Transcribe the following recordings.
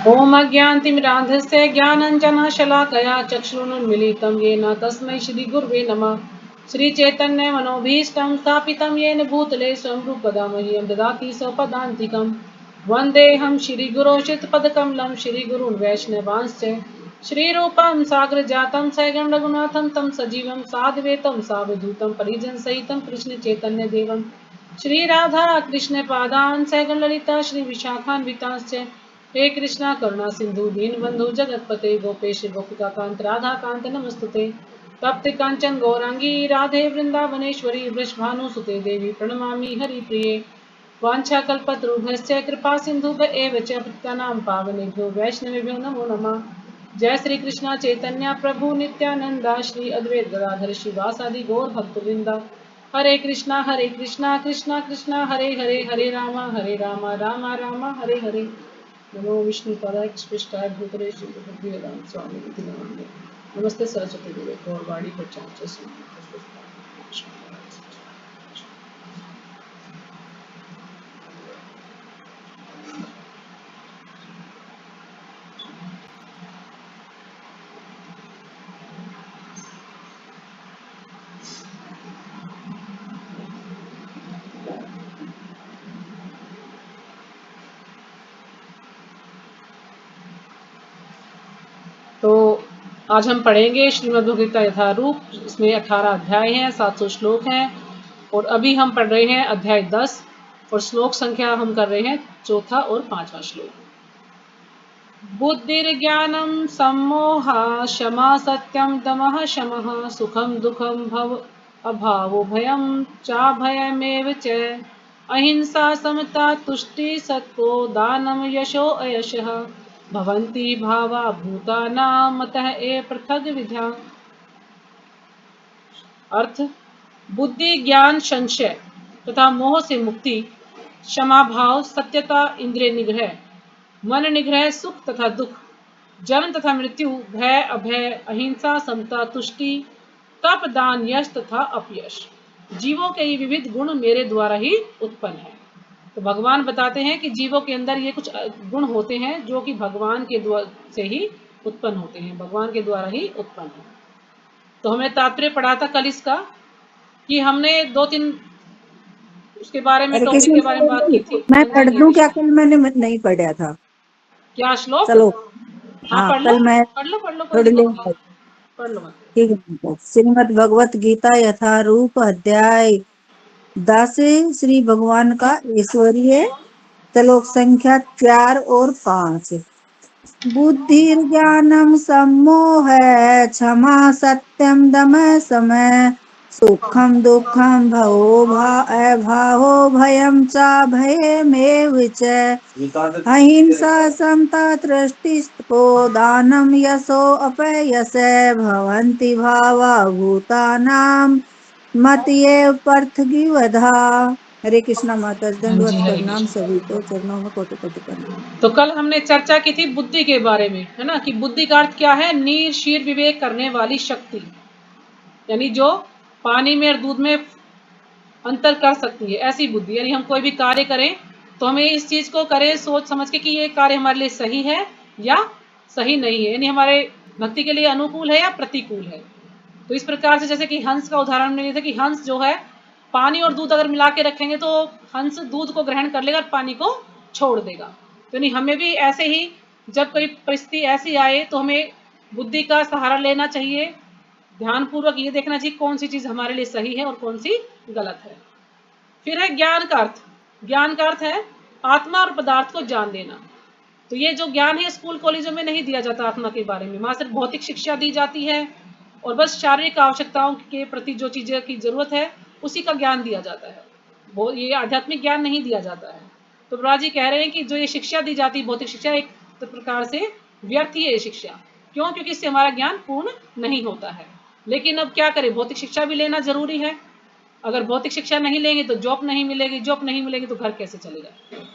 ओम अज्ञानतिमिरान्धस्य ज्ञानाञ्जनशलाकया चक्षुरुन्मीलितं येन तस्मै श्रीगुरवे नमः। श्रीचैतन्यमनोभीष्टं स्थापितं येन भूतले स्वयं रूपदा मह्यं ददाति स्वपदान्तिकं। वन्देऽहं श्रीगुरो चित्पदकमलं श्रीगुरून् वैष्णवांश्च श्रीरूपं साग्रजातं सैगं रघुनाथं तं सजीवं साद्वैतं सावधूतं परिजनसहितं कृष्णचैतन्यदेवं श्रीराधा कृष्णपादान् सैगं ललिता श्रीविशाखान्वितांश्च। हे कृष्णा करुणा सिंधु दीनबंधु जगतपते गोपेश गोपिकाकांत राधा कांत नमस्तुते। तप्त कांचन गौरांगी राधे वृंदावनेश्वरी वृषभानुसुते देवी प्रणमामि हरिप्रिये। वाञ्छाकल्पतरुभ्यश्च कृपा सिन्धुभ्य एव च पतितानां पावनेभ्यो वैष्णवेभ्यो नमो नमः। जय श्री कृष्ण चैतन्य प्रभु नित्यानंदा श्री अद्वैत गदाधर श्रीवासादि गौर भक्तवृंदा। हरे कृष्णा कृष्णा कृष्णा हरे हरे हरे राम राम राम हरे हरे। नमो विष्णुपदाय कृष्णाय भूतले श्री वेदांत स्वामी इति नामिने। नमस्ते सरस्वती देवे गौरवाणी प्रचार। तो आज हम पढ़ेंगे श्रीमद् भगवद गीता यथारूप। इसमें 18 अध्याय हैं, 700 श्लोक हैं और अभी हम पढ़ रहे हैं अध्याय 10 और श्लोक संख्या हम कर रहे हैं चौथा और पांचवा श्लोक। बुद्धिर्ज्ञानम सम्मोहा क्षमा सत्यम दमः शमः सुखम दुखम भव अभावो भयम चाभयमेव च अहिंसा समता तुष्टि सत्तो दानम यशो अयशः भवन्ति भावा भूतानां मतः ए पृथग विद्या। अर्थ, बुद्धि ज्ञान संशय तथा मोह से मुक्ति, क्षमा भाव सत्यता इंद्रिय निग्रह, मन निग्रह सुख तथा दुख, जन्म तथा मृत्यु, भय अभय, अहिंसा समता तुष्टि, तप दान यश तथा अपयश, जीवों के ये विविध गुण मेरे द्वारा ही उत्पन्न है। तो भगवान बताते हैं कि जीवों के अंदर ये कुछ गुण होते हैं जो कि भगवान के द्वारा से ही उत्पन्न होते हैं, भगवान के द्वारा ही उत्पन्न है। तो हमें तात्पर्य पढ़ा था कल इसका कि हमने 2-3 उसके बारे में टॉपिक के बारे में बात की थी। मैं पढ़ दूं क्या? कल मैंने नहीं पढ़ा था। क्या श्लोक? चलो हाँ पढ़ लो कल मैं पढ़ लो कोई थोड़ी दिक्कत लेट नहीं, पढ़ लो। ठीक है। श्रीमद् भगवत गीता यथारूप अध्याय 10 श्री भगवान का ईश्वरीय श्लोक संख्या 4 और 5। बुद्धिर्ज्ञानम सम्मोह क्षमा सत्यम दम समय सुखम दुखम भवो भावो भयम च भयमेव च अहिंसा समता तृष्टिस्तो दानम यशो अपयश भवन्ति भावा भूतानां मतये पृथ्वीवधा। हरे कृष्णा माता, दंडवत प्रणाम सभी को, चरणों में कोटि कोटि प्रणाम। तो कल हमने चर्चा की थी बुद्धि के बारे में, है ना, कि बुद्धि का अर्थ क्या है? नीर शीर विवेक करने वाली शक्ति, यानी जो पानी में और दूध में अंतर कर सकती है, ऐसी बुद्धि। यानी हम कोई भी कार्य करें तो हमें इस चीज को करें सोच समझ के कि ये कार्य हमारे लिए सही है या सही नहीं है, यानी हमारे भक्ति के लिए अनुकूल है या प्रतिकूल है। तो इस प्रकार से जैसे कि हंस का उदाहरण ले था कि हंस जो है पानी और दूध अगर मिला के रखेंगे तो हंस दूध को ग्रहण कर लेगा और पानी को छोड़ देगा। तो नहीं, हमें भी ऐसे ही जब कोई परिस्थिति ऐसी आए तो हमें बुद्धि का सहारा लेना चाहिए, ध्यान पूर्वक ये देखना चाहिए कौन सी चीज हमारे लिए सही है और कौन सी गलत है। फिर है ज्ञान का अर्थ। ज्ञान का अर्थ है आत्मा और पदार्थ को जान लेना। तो ये जो ज्ञान है स्कूल कॉलेजों में नहीं दिया जाता आत्मा के बारे में, वहां सिर्फ भौतिक शिक्षा दी जाती है और बस शारीरिक आवश्यकताओं के प्रति जो चीजें की जरूरत है उसी का ज्ञान दिया जाता है, वो ये आध्यात्मिक ज्ञान नहीं दिया जाता है। तो प्रहलाद जी कह रहे हैं कि जो ये शिक्षा दी जाती है भौतिक शिक्षा, एक प्रकार से व्यर्थ ही है ये शिक्षा। क्यों? क्योंकि इससे हमारा ज्ञान पूर्ण नहीं होता है। लेकिन अब क्या करें, भौतिक शिक्षा भी लेना जरूरी है। अगर भौतिक शिक्षा नहीं लेंगे तो जॉब नहीं मिलेगी, जॉब नहीं मिलेगी तो घर कैसे चलेगा,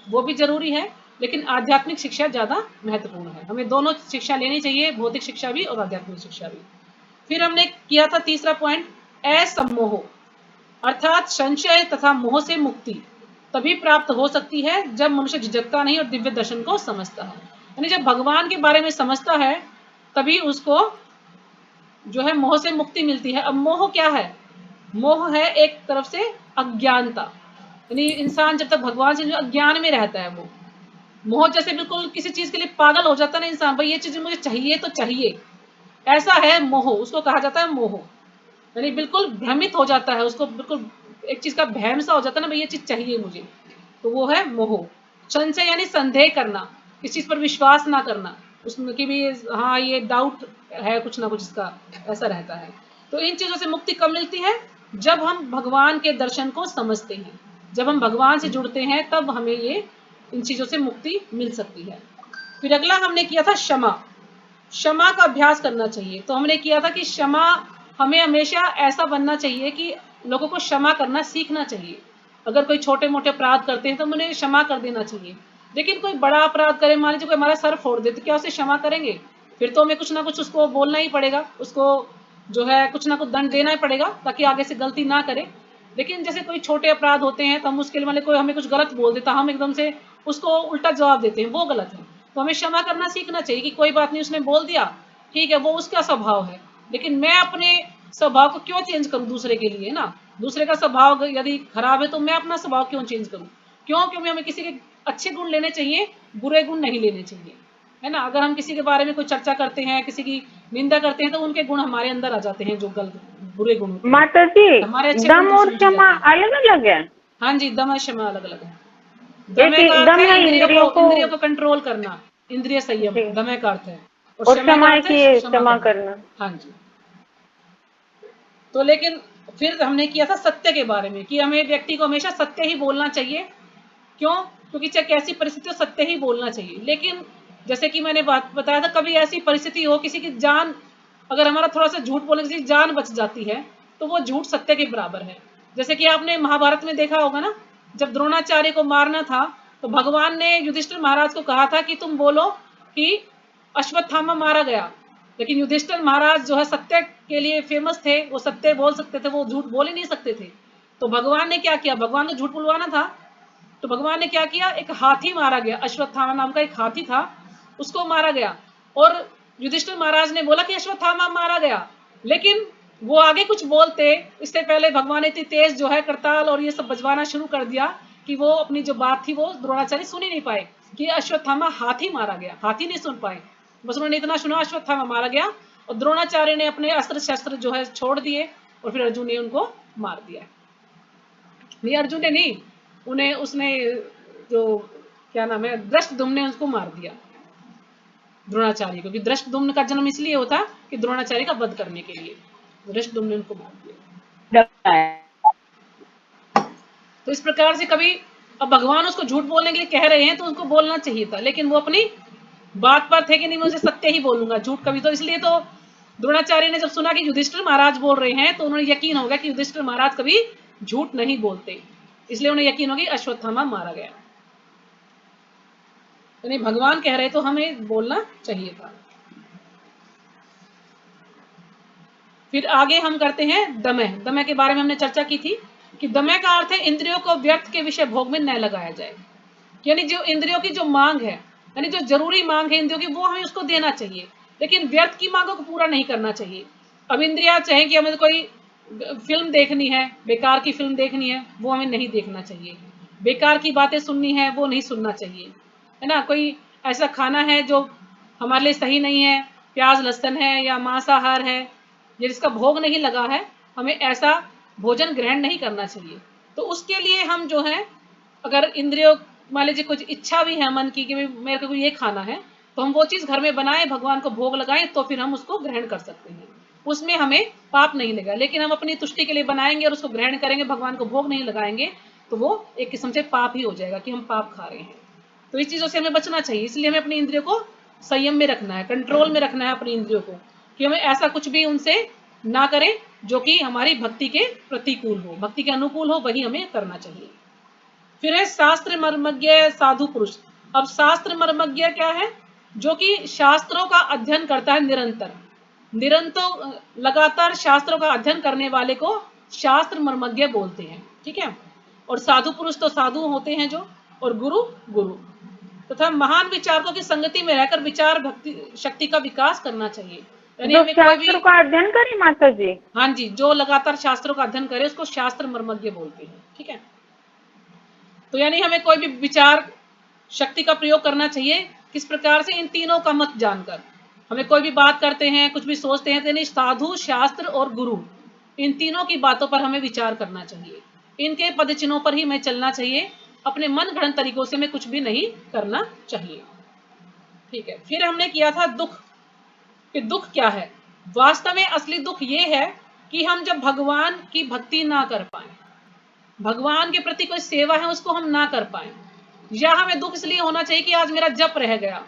वो भी जरूरी है। लेकिन आध्यात्मिक शिक्षा ज्यादा महत्वपूर्ण है, हमें दोनों शिक्षा लेनी चाहिए, भौतिक शिक्षा भी और आध्यात्मिक शिक्षा भी। फिर हमने किया था तीसरा पॉइंट, असम्मोह, अर्थात संशय तथा मोह से मुक्ति। तभी प्राप्त हो सकती है जब मनुष्य झिझकता नहीं और दिव्य दर्शन को समझता है। यानी जब भगवान के बारे में समझता है तभी उसको जो है मोह से मुक्ति मिलती है। अब मोह क्या है? मोह है एक तरफ से अज्ञानता, यानी इंसान जब तक भगवान से जो अज्ञान में रहता है, वो मोह जैसे बिल्कुल किसी चीज के लिए पागल हो जाता है ना इंसान, भाई ये चीज मुझे चाहिए तो चाहिए, ऐसा है मोह, उसको कहा जाता है मोह। यानी बिल्कुल भ्रमित हो जाता है, उसको बिल्कुल एक चीज का भ्रम सा हो जाता है ना, भाई ये चीज चाहिए मुझे, तो वो है मोह। संशय यानी संदेह करना, किसी चीज पर विश्वास ना करना, उसमें कि भी हाँ ये डाउट है कुछ ना कुछ इसका, ऐसा रहता है। तो इन चीजों से मुक्ति कब मिलती है? जब हम भगवान के दर्शन को समझते हैं, जब हम भगवान से जुड़ते हैं, तब हमें ये इन चीजों से मुक्ति मिल सकती है। फिर अगला हमने किया था क्षमा। क्षमा का अभ्यास करना चाहिए। तो हमने किया था कि क्षमा, हमें हमेशा ऐसा बनना चाहिए कि लोगों को क्षमा करना सीखना चाहिए। अगर कोई छोटे मोटे अपराध करते हैं तो उन्हें क्षमा कर देना चाहिए। लेकिन कोई बड़ा अपराध करे, मान लीजिए कोई हमारा सर फोड़ दे, तो क्या उसे क्षमा करेंगे? फिर तो हमें कुछ ना कुछ उसको बोलना ही पड़ेगा, उसको जो है कुछ ना कुछ दंड देना ही पड़ेगा ताकि आगे से गलती ना करे। लेकिन जैसे कोई छोटे अपराध होते हैं तो हम उसके लिए, मान कोई हमें कुछ गलत बोल देता, हम एकदम से उसको उल्टा जवाब देते हैं, वो गलत है। तो हमें क्षमा करना सीखना चाहिए कि कोई बात नहीं, उसने बोल दिया, ठीक है, वो उसका स्वभाव है, लेकिन मैं अपने स्वभाव को क्यों चेंज करूं दूसरे के लिए ना? दूसरे का स्वभाव यदि खराब है तो मैं अपना स्वभाव क्यों चेंज करूं? क्यों? क्योंकि हमें किसी के अच्छे गुण लेने चाहिए, बुरे गुण नहीं लेने चाहिए, है ना? अगर हम किसी के बारे में कोई चर्चा करते हैं, किसी की निंदा करते हैं, तो उनके गुण हमारे अंदर आ जाते हैं, जो गलत बुरे गुण होते हैं। माता जी, हमारे अच्छे गुण दम और दूसरों में चले क्षमा जाते हैं। अलग अलग है? हाँ जी, दम और क्षमा अलग अलग है। एक दमय का अर्थ दम है है इंद्रियों को, इंद्रियों को कंट्रोल करना, इंद्रिय संयम जी, दमय का अर्थ है, और और क्षमा का क्षमा है अर्थ है कि ये क्षमा क्षमा करना। करना। हाँ जी। तो लेकिन फिर हमने किया था सत्य के बारे में, कि हमें व्यक्ति को हमेशा सत्य ही बोलना चाहिए। क्यों? क्योंकि चाहे कैसी परिस्थिति हो, सत्य ही बोलना चाहिए। लेकिन जैसे कि मैंने बात बताया था, कभी ऐसी परिस्थिति हो, किसी की जान, अगर हमारा थोड़ा सा झूठ बोलने से जान बच जाती है, तो वो झूठ सत्य के बराबर है। जैसे कि आपने महाभारत में देखा होगा ना, जब द्रोणाचार्य को मारना था, तो भगवान ने युधिष्ठिर महाराज को कहा था कि तुम बोलो कि अश्वत्थामा मारा गया। लेकिन युधिष्ठिर महाराज जो है सत्य के लिए फेमस थे, वो सत्य बोल सकते थे, वो झूठ बोल ही नहीं सकते थे। तो भगवान ने क्या किया? भगवान को झूठ बुलवाना था, तो भगवान ने क्या किया? एक हाथी मारा गया, अश्वत्थामा नाम का एक हाथी था, उसको मारा गया। और युधिष्ठिर महाराज ने बोला कि अश्वत्थामा मारा गया, लेकिन वो आगे कुछ बोलते, इससे पहले भगवान ने इतनी तेज जो है करताल और ये सब बजवाना शुरू कर दिया कि वो अपनी जो बात थी वो द्रोणाचार्य सुन ही नहीं पाए कि अश्वत्थामा हाथी मारा गया, हाथी नहीं सुन पाए। बस उन्होंने इतना सुना अश्वत्थामा मारा गया, और द्रोणाचार्य ने अपने अस्त्र शस्त्र जो है छोड़ दिए, और फिर अर्जुन ने उनको मार दिया। नहीं, अर्जुन ने नहीं, उन्हें उसने जो क्या नाम है, दृष्टद्युम्न ने उसको मार दिया, द्रोणाचार्य को। क्योंकि दृष्टद्युम्न का जन्म इसलिए होता कि द्रोणाचार्य का वध करने के लिए दृष्टद्युम्न ने उनको मार दिया। तो इस प्रकार से कभी, अब भगवान उसको झूठ बोलने के लिए कह रहे हैं तो उनको बोलना चाहिए था, लेकिन वो अपनी बात पर थे कि नहीं, मैं उसे सत्य ही बोलूंगा, झूठ कभी। तो इसलिए तो द्रोणाचार्य ने जब सुना कि युधिष्ठिर महाराज बोल रहे हैं, तो उन्होंने यकीन हो गया कि युधिष्ठिर महाराज कभी झूठ नहीं बोलते, इसलिए उन्हें यकीन हो गया अश्वत्थामा मारा गया। तो नहीं, भगवान कह रहे तो हमें बोलना चाहिए था। फिर आगे हम करते हैं दमय। दमय के बारे में हमने चर्चा की थी कि दमय का अर्थ है इंद्रियों को व्यर्थ के विषय भोग में न लगाया जाए। यानी जो इंद्रियों की जो मांग है, यानी जो जरूरी मांग है इंद्रियों की, वो हमें उसको देना चाहिए, लेकिन व्यर्थ की मांगों को पूरा नहीं करना चाहिए। अब इंद्रियां चाहें कि हमें कोई फिल्म देखनी है, बेकार की फिल्म देखनी है, वो हमें नहीं देखना चाहिए। बेकार की बातें सुननी है, वो नहीं सुनना चाहिए, है ना? कोई ऐसा खाना है जो हमारे लिए सही नहीं है, प्याज लहसुन है या मांसाहार है, या जिसका भोग नहीं लगा है, हमें ऐसा भोजन ग्रहण नहीं करना चाहिए। तो उसके लिए हम जो है, अगर इंद्रियों, मान लीजिए कुछ इच्छा भी है मन की कि मेरे को ये खाना है, तो हम वो चीज घर में बनाएं, भगवान को भोग लगाएं, तो फिर हम उसको ग्रहण कर सकते हैं, उसमें हमें पाप नहीं लगा। लेकिन हम अपनी तुष्टि के लिए बनाएंगे और उसको ग्रहण करेंगे, भगवान को भोग नहीं लगाएंगे, तो वो एक किस्म से पाप ही हो जाएगा कि हम पाप खा रहे हैं। तो इस चीजों से हमें बचना चाहिए। इसलिए हमें अपनी इंद्रियों को संयम में रखना है, कंट्रोल में रखना है अपनी इंद्रियों को, कि हमें ऐसा कुछ भी उनसे ना करें जो कि हमारी भक्ति के प्रतिकूल हो, भक्ति के अनुकूल हो, वही हमें करना चाहिए। फिर है शास्त्र मर्मज्ञ साधु पुरुष। अब शास्त्र मर्मज्ञ क्या है? जो कि शास्त्रों का अध्ययन करता है निरंतर, लगातार शास्त्रों का अध्ययन करने वाले को शास्त्र मर्मज्ञ बोलते हैं, ठीक है? और साधु पुरुष तो साधु होते हैं जो, और गुरु गुरु तथा महान विचारकों की संगति में रहकर विचार भक्ति शक्ति का विकास करना चाहिए। यानी जो हमें कोई भी, शास्त्र का अध्ययन करे माता जी। हाँ जी, जो लगातार शास्त्रों का अध्ययन करे उसको शास्त्र मर्मज्ञ बोलते हैं। ठीक है, तो यानी हमें कोई भी विचार शक्ति का प्रयोग करना चाहिए। किस प्रकार से? इन तीनों का मत जानकर हमें कोई भी बात करते हैं, कुछ भी सोचते हैं, तो यानी साधु, शास्त्र और गुरु, इन तीनों की बातों पर हमें विचार करना चाहिए। इनके पद चिन्हों पर ही हमें चलना चाहिए। अपने मन गढ़ंत तरीकों से हमें कुछ भी नहीं करना चाहिए। ठीक है, फिर हमने किया था दुख, कि दुख क्या है। वास्तव में असली दुख ये है कि हम जब भगवान की भक्ति ना कर पाए, भगवान के प्रति कोई सेवा है उसको हम ना कर पाए, या हमें दुख इसलिए होना चाहिए कि आज मेरा जप रह गया,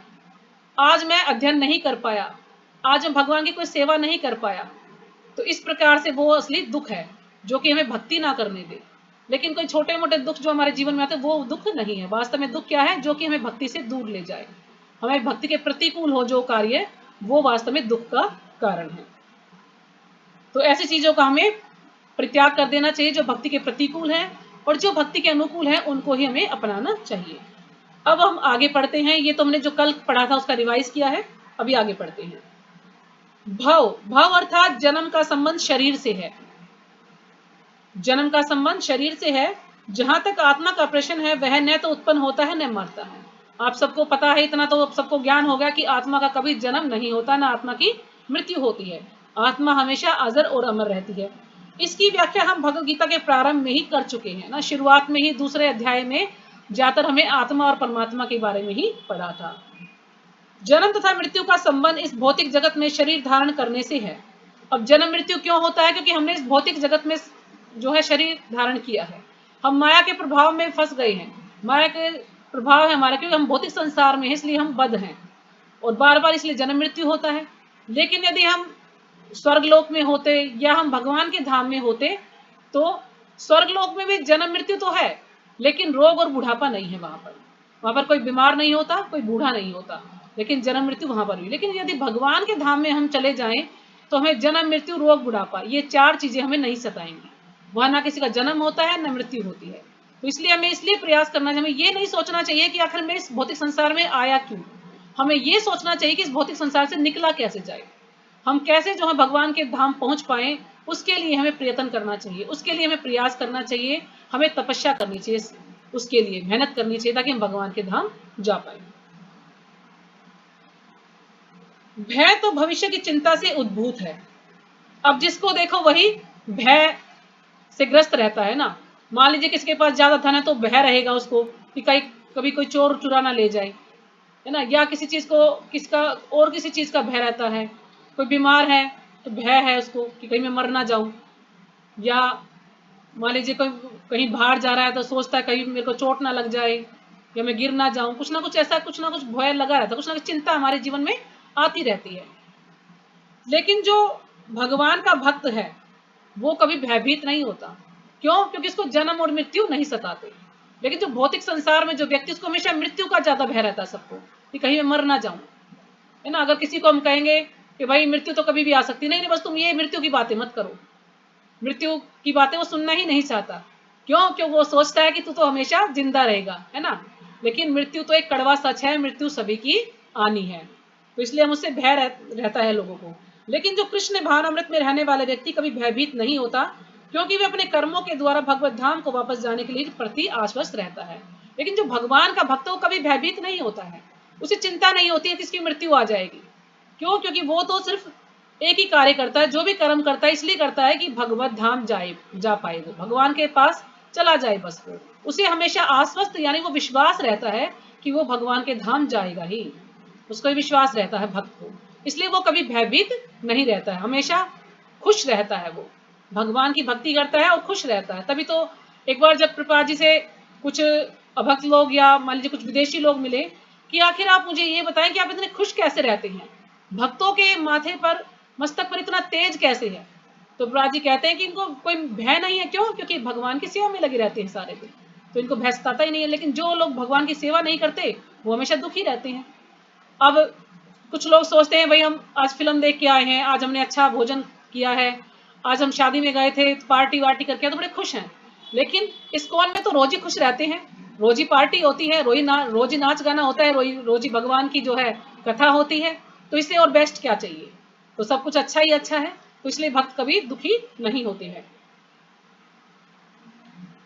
आज मैं अध्ययन नहीं कर पाया, आज मैं भगवान की कोई सेवा नहीं कर पाया। तो इस प्रकार से वो असली दुख है जो कि हमें भक्ति ना करने दे। लेकिन कोई छोटे मोटे दुख जो हमारे जीवन में आते हैं वो दुख नहीं है। वास्तव में दुख क्या है? जो कि हमें भक्ति से दूर ले जाए, हमें भक्ति के प्रतिकूल हो जो कार्य, वो वास्तव में दुख का कारण है। तो ऐसी चीजों का हमें परित्याग कर देना चाहिए जो भक्ति के प्रतिकूल है, और जो भक्ति के अनुकूल है उनको ही हमें अपनाना चाहिए। अब हम आगे पढ़ते हैं। ये तो हमने जो कल पढ़ा था उसका रिवाइज किया है। अभी आगे पढ़ते हैं। भव, भव अर्थात जन्म का संबंध शरीर से है। जन्म का संबंध शरीर से है। जहां तक आत्मा का प्रश्न है वह न तो उत्पन्न होता है न मरता है। आप सबको पता है, इतना तो सबको ज्ञान हो गया कि आत्मा का कभी जन्म नहीं होता, ना आत्मा की मृत्यु होती है। आत्मा हमेशा अजर और अमर रहती है। इसकी व्याख्या हम भगवद गीता के प्रारंभ में ही कर चुके हैं ना। शुरुआत में ही दूसरे अध्याय में जाकर हमें आत्मा और परमात्मा के बारे में ही पढ़ा था। जन्म तथा मृत्यु का संबंध इस भौतिक जगत में शरीर धारण करने से है। अब जन्म मृत्यु क्यों होता है? क्योंकि हमने इस भौतिक जगत में जो है शरीर धारण किया है। हम माया के प्रभाव में फंस गए हैं। माया के प्रभाव है हमारा, क्योंकि हम भौतिक संसार में हैं, इसलिए हम बद्ध हैं और बार बार इसलिए जन्म मृत्यु होता है। लेकिन यदि हम स्वर्गलोक में होते या हम भगवान के धाम में होते तो स्वर्गलोक में भी जन्म मृत्यु तो है, लेकिन रोग और बुढ़ापा नहीं है। वहां पर कोई बीमार नहीं होता, कोई बूढ़ा नहीं होता, लेकिन जन्म मृत्यु वहां पर भी। लेकिन यदि भगवान के धाम में हम चले जाएं तो हमें जन्म मृत्यु रोग बुढ़ापा ये चार चीजें हमें नहीं सताएंगी। वहां ना किसी का जन्म होता है ना मृत्यु होती है। तो इसलिए हमें इसलिए प्रयास करना चाहिए। हमें ये नहीं सोचना चाहिए कि आखिर मैं इस भौतिक संसार में आया क्यों। हमें ये सोचना चाहिए कि इस भौतिक संसार से निकला कैसे जाए, हम कैसे जो है भगवान के धाम पहुंच पाए। उसके लिए हमें प्रयत्न करना चाहिए, उसके लिए हमें प्रयास करना चाहिए, हमें तपस्या करनी चाहिए, उसके लिए मेहनत करनी चाहिए ताकि हम भगवान के धाम जा पाए। भय तो भविष्य की चिंता से उद्भूत है। अब जिसको देखो वही भय से ग्रस्त रहता है ना। मान लीजिए किसके पास ज्यादा धन है तो भय रहेगा उसको कि कहीं कभी कोई चोर चुरा ना ले जाए, है ना। या किसी चीज को किसका और किसी चीज का भय रहता है। कोई बीमार है तो भय है उसको कि कहीं मैं मर ना जाऊं। या मान लीजिए कोई कहीं बाहर जा रहा है तो सोचता है कहीं मेरे को चोट ना लग जाए या मैं गिर ना जाऊं। कुछ ना कुछ ऐसा, कुछ ना कुछ भय लगा रहता है, कुछ ना कुछ चिंता हमारे जीवन में आती रहती है। लेकिन जो भगवान का भक्त है वो कभी भयभीत नहीं होता। क्यों? क्योंकि उसको जन्म और मृत्यु नहीं सताते। लेकिन जो भौतिक संसार में जो व्यक्ति, उसको हमेशा मृत्यु का ज्यादा भय रहता है सबको कि कहीं मैं मर ना जाऊं, है ना। अगर किसी को हम कहेंगे कि भाई मृत्यु तो कभी भी आ सकती, नहीं बस तुम ये मृत्यु की बातें मत करो, मृत्यु की बातें वो सुनना ही नहीं चाहता। क्यों? क्यों वो सोचता है कि तू तो हमेशा जिंदा रहेगा, है ना। लेकिन मृत्यु तो एक कड़वा सच है, मृत्यु सभी की आनी है। तो इसलिए हम उससे भय रहता है लोगों को। लेकिन जो कृष्ण भावनामृत में रहने वाले व्यक्ति कभी भयभीत नहीं होता, क्योंकि वे अपने कर्मों के द्वारा भगवत धाम को वापस जाने के लिए प्रति आश्वस्त रहता है। लेकिन जो भगवान का भक्त वो कभी भयभीत नहीं होता है, उसे चिंता नहीं होती है कि इसकी मृत्यु आ जाएगी। क्यों? क्योंकि वो तो सिर्फ एक ही कार्य करता है, जो भी कर्म करता है इसलिए करता है कि भगवत धाम जा पाए, वो भगवान के पास चला जाए। बस वो उसे हमेशा आश्वस्त यानी वो विश्वास रहता है कि वो भगवान के धाम जाएगा ही, उसको विश्वास रहता है भक्त को। इसलिए वो कभी भयभीत नहीं रहता है, हमेशा खुश रहता है। वो भगवान की भक्ति करता है और खुश रहता है। तभी तो एक बार जब प्रभुपाद जी से कुछ अभक्त लोग या मान लीजिए कुछ विदेशी लोग मिले कि आखिर आप मुझे ये बताएं कि आप इतने खुश कैसे रहते हैं, भक्तों के माथे पर मस्तक पर इतना तेज कैसे है। तो प्रभुपाद जी कहते हैं कि इनको कोई भय नहीं है। क्यों? क्योंकि भगवान की सेवा में लगे रहते हैं सारे दिन, तो इनको भय सताता ही नहीं है। लेकिन जो लोग भगवान की सेवा नहीं करते वो हमेशा दुखी रहते हैं। अब कुछ लोग सोचते हैं भाई हम आज फिल्म देख के आए हैं, आज हमने अच्छा भोजन किया है, आज हम शादी में गए थे, पार्टी वार्टी करके तो बड़े खुश हैं। लेकिन इस्कॉन में तो रोज ही खुश रहते हैं, रोज ही पार्टी होती है, रोज ही नाच गाना होता है, रोज ही भगवान की जो है कथा होती है। तो इससे और बेस्ट क्या चाहिए? तो सब कुछ अच्छा ही अच्छा है, तो इसलिए भक्त कभी दुखी नहीं होते हैं।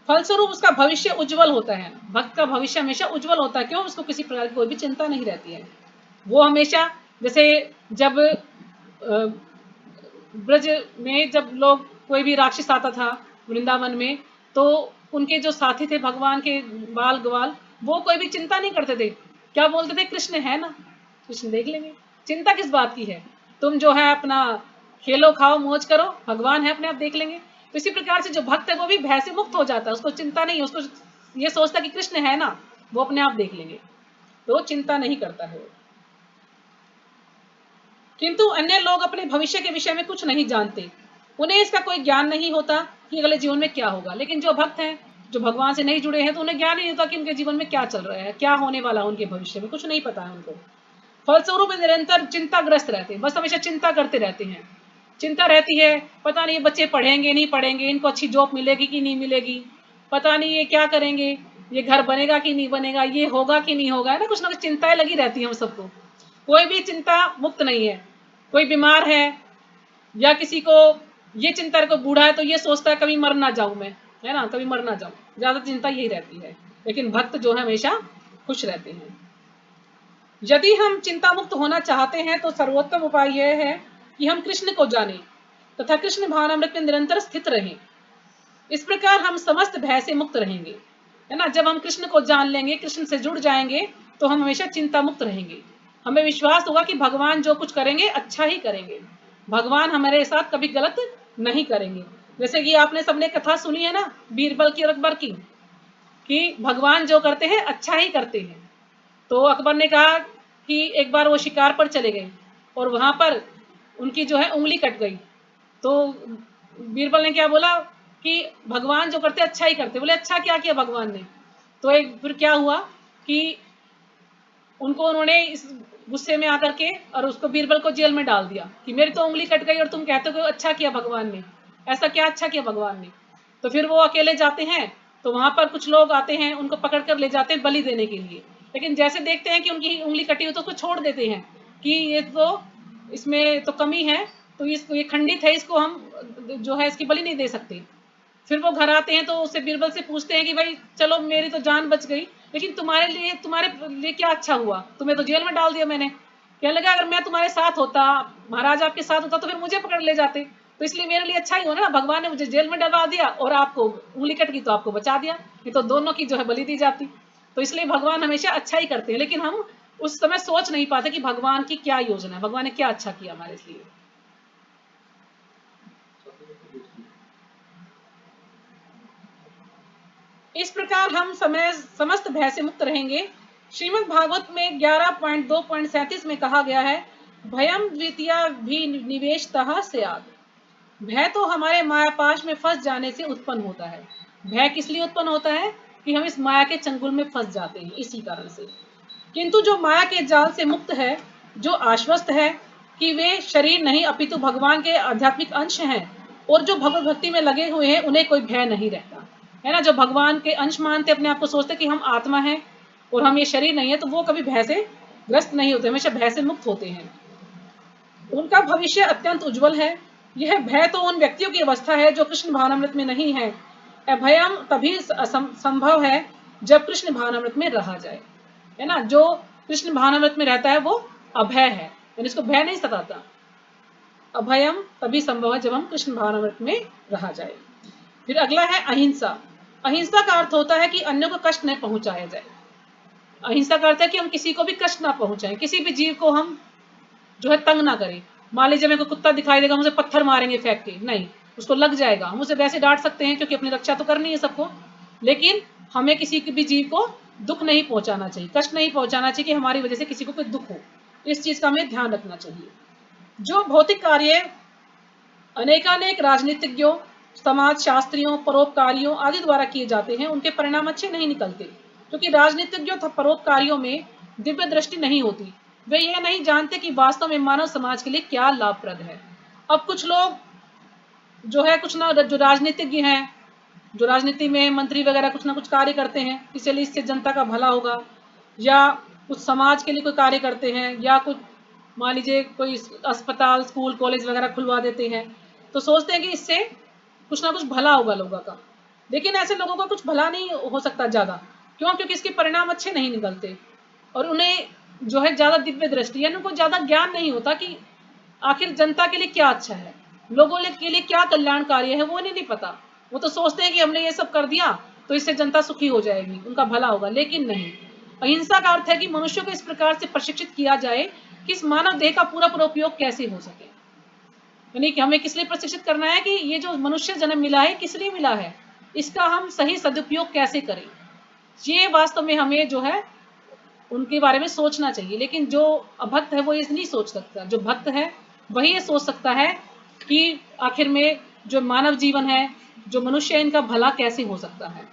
फलस्वरूप उसका भविष्य उज्जवल होता है। भक्त का भविष्य हमेशा उज्जवल होता है। क्यों? उसको किसी प्रकार की कोई भी चिंता नहीं रहती है। वो हमेशा, जैसे जब ब्रज में जब लोग, कोई भी राक्षस आता था वृंदावन में, तो उनके जो साथी थे भगवान के बाल ग्वाल, वो कोई भी चिंता नहीं करते थे। क्या बोलते थे? कृष्ण है ना, कृष्ण देख लेंगे, चिंता किस बात की है, तुम जो है अपना खेलो खाओ मौज करो, भगवान है अपने आप देख लेंगे। तो इसी प्रकार से जो भक्त है वो भी भय से मुक्त हो जाता है, उसको चिंता नहीं है, उसको ये सोचता कि कृष्ण है ना, वो अपने आप देख लेंगे, तो चिंता नहीं करता है। किंतु अन्य लोग अपने भविष्य के विषय में कुछ नहीं जानते, उन्हें इसका कोई ज्ञान नहीं होता कि अगले जीवन में क्या होगा। लेकिन जो भक्त हैं, जो भगवान से नहीं जुड़े हैं, तो उन्हें ज्ञान नहीं होता कि उनके जीवन में क्या चल रहा है, क्या होने वाला है, उनके भविष्य में कुछ नहीं पता है उनको। फलस्वरूप निरंतर चिंताग्रस्त रहते हैं, बस हमेशा चिंता करते रहते हैं। चिंता रहती है, पता नहीं बच्चे पढ़ेंगे नहीं पढ़ेंगे, इनको अच्छी जॉब मिलेगी कि नहीं मिलेगी, पता नहीं ये क्या करेंगे, ये घर बनेगा कि नहीं बनेगा, ये होगा कि नहीं होगा, है ना, कुछ ना कुछ चिंताएं लगी रहती हैं हम सबको। कोई भी चिंता मुक्त नहीं है। कोई बीमार है या किसी को ये चिंता है, कोई बूढ़ा है तो ये सोचता है कभी मर ना जाऊं मैं, है ना, कभी मर ना जाऊं, ज्यादा चिंता यही रहती है। लेकिन भक्त जो है हमेशा खुश रहते हैं। यदि हम चिंता मुक्त होना चाहते हैं तो सर्वोत्तम उपाय यह है कि हम कृष्ण को जानें तथा कृष्ण भावनामृत में निरंतर स्थित रहें। इस प्रकार हम समस्त भय से मुक्त रहेंगे, है ना। जब हम कृष्ण को जान लेंगे, कृष्ण से जुड़ जाएंगे, तो हम हमेशा चिंता मुक्त रहेंगे। हमें विश्वास होगा कि भगवान जो कुछ करेंगे अच्छा ही करेंगे, भगवान हमारे साथ कभी गलत नहीं करेंगे। जैसे कि आपने सबने कथा सुनी है ना, बीरबल की और अकबर की, कि भगवान जो करते हैं अच्छा ही करते हैं। तो अकबर ने कहा कि एक बार वो शिकार पर चले गए और वहां पर उनकी जो है उंगली कट गई। तो बीरबल ने क्या बोला कि भगवान जो करते अच्छा ही करते। बोले अच्छा क्या किया भगवान ने? तो एक फिर क्या हुआ कि उनको उन्होंने इस गुस्से में आकर के और उसको बीरबल को जेल में डाल दिया कि मेरी तो उंगली कट गई और तुम कहते हो अच्छा किया भगवान ने। ऐसा क्या अच्छा किया भगवान ने? तो फिर वो अकेले जाते हैं, तो वहां पर कुछ लोग आते हैं, उनको पकड़ कर ले जाते हैं बलि देने के लिए। लेकिन जैसे देखते हैं कि उनकी उंगली कटी हुई तो उसको छोड़ देते हैं कि ये तो, इसमें तो कमी है, तो इसको, ये खंडित है, इसको हम जो है इसकी बलि नहीं दे सकते। फिर वो घर आते हैं तो उससे बीरबल से पूछते हैं कि भाई चलो मेरी तो जान बच गई, लेकिन तुम्हारे लिए क्या अच्छा हुआ, तुम्हें तो जेल में डाल दिया मैंने। कहने लगा अगर मैं तुम्हारे साथ होता, महाराज आपके साथ होता, तो फिर मुझे पकड़ ले जाते, तो इसलिए मेरे लिए अच्छा ही हुआ ना, भगवान ने मुझे जेल में डलवा दिया और आपको उंगली कट गई तो आपको बचा दिया, ये तो दोनों की जो है बलि दी जाती। तो इसलिए भगवान हमेशा अच्छा ही करते हैं, लेकिन हम उस समय सोच नहीं पाते कि भगवान की क्या योजना है, भगवान ने क्या अच्छा किया हमारे लिए। इस प्रकार हम समस्त भय से मुक्त रहेंगे। श्रीमद् भागवत में 11.2.37 में कहा गया है, भयम द्वितीया भी निवेशतः स्यात्। भय तो हमारे मायापाश में फंस जाने से उत्पन्न होता है। भय किस लिए उत्पन्न होता है? कि हम इस माया के चंगुल में फंस जाते हैं, इसी कारण से। किंतु जो माया के जाल से मुक्त है, जो आश्वस्त है कि वे शरीर नहीं अपितु भगवान के आध्यात्मिक अंश हैं, और जो भगवत भक्ति में लगे हुए हैं, उन्हें कोई भय नहीं रहता, है ना। जो भगवान के अंश मानते, अपने आप को सोचते कि हम आत्मा हैं और हम ये शरीर नहीं है, तो वो कभी भय से ग्रस्त नहीं होते, हमेशा भय से मुक्त होते हैं। उनका भविष्य अत्यंत उज्जवल है। यह भय तो उन व्यक्तियों की अवस्था है जो कृष्ण भावनामृत में नहीं है। अभयम तभी संभव है जब कृष्ण भावनामृत में रहा जाए, है ना। जो कृष्ण भावनामृत में रहता है वो अभय है, यानी इसको भय नहीं सताता। अभयम तभी संभव है जब हम कृष्ण भावनामृत में रहा जाए। फिर अगला है अहिंसा। अहिंसा का अर्थ होता है कि अन्यों को कष्ट नहीं पहुंचाया जाए। अहिंसा का अर्थ है कि हम किसी को भी कष्ट ना पहुंचाएं, किसी भी जीव को हम जो है तंग ना करें। मान लीजिए मेरे को कुत्ता दिखाई देगा, मुझे पत्थर मारेंगे फेंक के, नहीं, उसको लग जाएगा, हम उसे वैसे डांट सकते हैं क्योंकि अपनी रक्षा तो करनी है सबको, लेकिन हमें किसी भी जीव को दुख नहीं पहुंचाना चाहिए, कष्ट नहीं पहुंचाना चाहिए कि हमारी वजह से किसी को कोई दुख हो। इस चीज का हमें ध्यान रखना चाहिए। जो भौतिक कार्य अनेकानेक राजनीतिज्ञों, समाज शास्त्रियों, परोपकारियों आदि द्वारा किए जाते हैं, उनके परिणाम अच्छे नहीं निकलते, क्योंकि राजनीतिज्ञों तथा परोपकारियों में दिव्य दृष्टि नहीं होती। वे यह नहीं जानते कि वास्तव में मानव समाज के लिए क्या लाभप्रद है। अब कुछ लोग जो है, कुछ ना, जो राजनीतिज्ञ हैं, जो राजनीति में मंत्री वगैरह कुछ ना कुछ कार्य करते हैं कि चलिए इससे जनता का भला होगा, या कुछ समाज के लिए कोई कार्य करते हैं, या कुछ मान लीजिए कोई अस्पताल स्कूल कॉलेज वगैरह खुलवा देते हैं, तो सोचते हैं कि इससे कुछ ना कुछ भला होगा लोगों का। लेकिन ऐसे लोगों का कुछ भला नहीं हो सकता ज़्यादा। क्यों? क्योंकि इसके परिणाम अच्छे नहीं निकलते, और उन्हें जो है ज़्यादा दिव्य दृष्टि, यानी उनको ज़्यादा ज्ञान नहीं होता कि आखिर जनता के लिए क्या अच्छा है, लोगों के लिए क्या कल्याण कार्य है, वो नहीं पता। वो तो सोचते हैं कि हमने ये सब कर दिया तो इससे जनता सुखी हो जाएगी, उनका भला होगा। लेकिन नहीं, अहिंसा का अर्थ है कि मनुष्य को इस प्रकार से प्रशिक्षित किया जाए कि इस मानव देह का पूरा उपयोग कैसे हो सके। यानी कि हमें किस लिए प्रशिक्षित करना है कि ये जो मनुष्य जन्म मिला है किस लिए मिला है, इसका हम सही सदुपयोग कैसे करें, ये वास्तव में हमें जो है उनके बारे में सोचना चाहिए। लेकिन जो अभक्त है वो ये नहीं सोच सकता, जो भक्त है वही ये सोच सकता है कि आखिर में जो मानव जीवन है, जो मनुष्य है, इनका भला कैसे हो सकता है।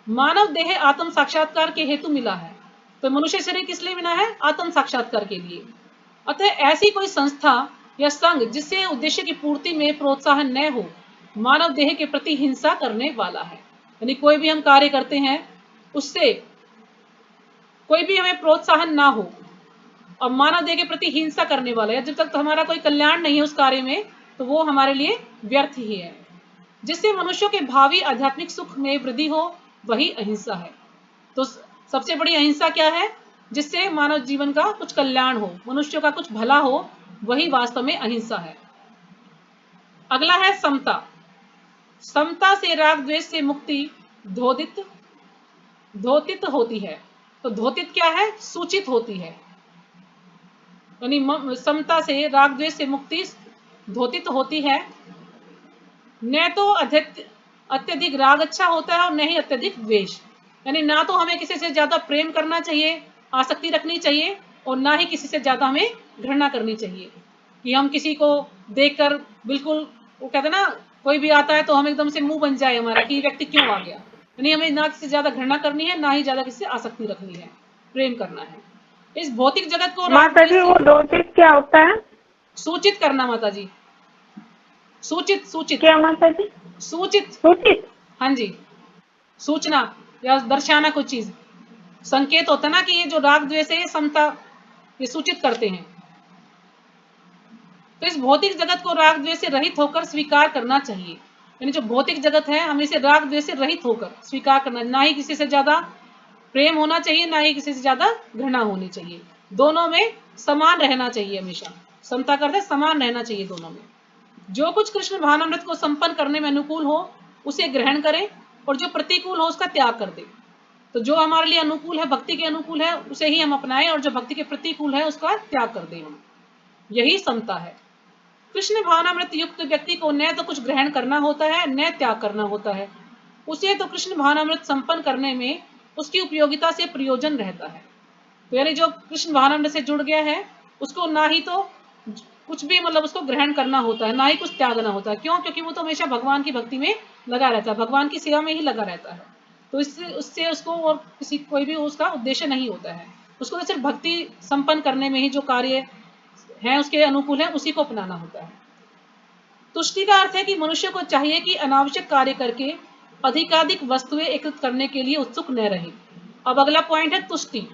मानव देह आत्म साक्षात्कार के हेतु मिला है, तो मनुष्य शरीर किस लिए मिला है? आत्म साक्षात्कार के लिए। अतः ऐसी कोई संस्था या संघ जिससे उद्देश्य की पूर्ति में प्रोत्साहन न हो, मानव देह के प्रति हिंसा करने वाला है। यानी कोई भी हम कार्य करते हैं उससे कोई भी हमें प्रोत्साहन ना हो और मानव देह के प्रति हिंसा करने वाला है, जब तक तो हमारा कोई कल्याण नहीं है उस कार्य में, तो वो हमारे लिए व्यर्थ ही है। जिससे मनुष्यों के भावी आध्यात्मिक सुख में वृद्धि हो, वही अहिंसा है। तो सबसे बड़ी अहिंसा क्या है? जिससे मानव जीवन का कुछ कल्याण हो, मनुष्यों का कुछ भला हो, वही वास्तव में अहिंसा है। अगला है समता। समता से राग द्वेष से मुक्ति धोतित होती है। तो धोतित क्या है? सूचित होती है। यानी समता से राग द्वेष से मुक्ति धोतित होती है। न तो अत्यधिक राग अच्छा होता है और न ही अत्यधिक द्वेष। यानी ना तो हमें किसी से ज्यादा प्रेम करना चाहिए, आसक्ति रखनी चाहिए, और ना ही किसी से ज्यादा हमें घृणा करनी चाहिए कि हम किसी को देखकर बिल्कुल, वो कहते हैं ना, कोई भी आता है तो हम एकदम से मुंह बन जाए हमारा कि व्यक्ति क्यों आ गया। यानी हमें ना किसी से ज्यादा घृणा करनी है, ना ही ज्यादा किसी से आसक्ति रखनी है, प्रेम करना है। इस भौतिक जगत को माता जी वो दो चीज क्या होता है? सूचित करना माता जी, सूचित सूचित क्या माता जी? सूचित। सूचित? हाँ जी, सूचना या दर्शाना कोई चीज, संकेत होता है ना कि ये जो राग द्वेष है ये समता, ये सूचित करते हैं। तो इस भौतिक जगत को राग द्वेष से रहित होकर स्वीकार करना चाहिए। यानी जो भौतिक जगत है हमें इसे राग द्वेष से रहित होकर स्वीकार करना, ना ही किसी से ज्यादा प्रेम होना चाहिए, ना ही किसी से ज्यादा घृणा होनी चाहिए। दोनों में समान रहना चाहिए, हमेशा समता करते समान रहना चाहिए दोनों में। जो कुछ कृष्ण भावनामृत को संपन्न करने में अनुकूल हो उसे ग्रहण करें, और जो प्रतिकूल हो उसका त्याग कर दे। तो जो हमारे लिए अनुकूल है, भक्ति के अनुकूल है, उसे ही हम अपनाएं, और जो भक्ति के प्रतिकूल है उसका त्याग कर दें हम। यही समता है। कृष्ण भावनामृत युक्त व्यक्ति को न तो कुछ ग्रहण करना होता है, न त्याग करना होता है। उसे तो कृष्ण भावनामृत संपन्न करने में उसकी उपयोगिता से प्रयोजन रहता है। तो यानी जो कृष्ण भावनामृत से जुड़ गया है उसको ना ही तो कुछ भी मतलब उसको ग्रहण करना होता है, ना ही कुछ त्यागना होता है। क्यों? क्योंकि वो तो हमेशा भगवान की भक्ति में लगा रहता है, भगवान की सेवा में ही लगा रहता है। तो इससे उससे उसको और किसी कोई भी उसका उद्देश्य नहीं होता है। उसको तो सिर्फ भक्ति संपन्न करने में ही जो कार्य है उसके अनुकूल है उसी को अपनाना होता है। तुष्टि का अर्थ है कि मनुष्य को चाहिए कि अनावश्यक कार्य करके अधिकाधिक वस्तुएं एकत्रित करने के लिए उत्सुक न रहे। अब अगला पॉइंट है तुष्टि।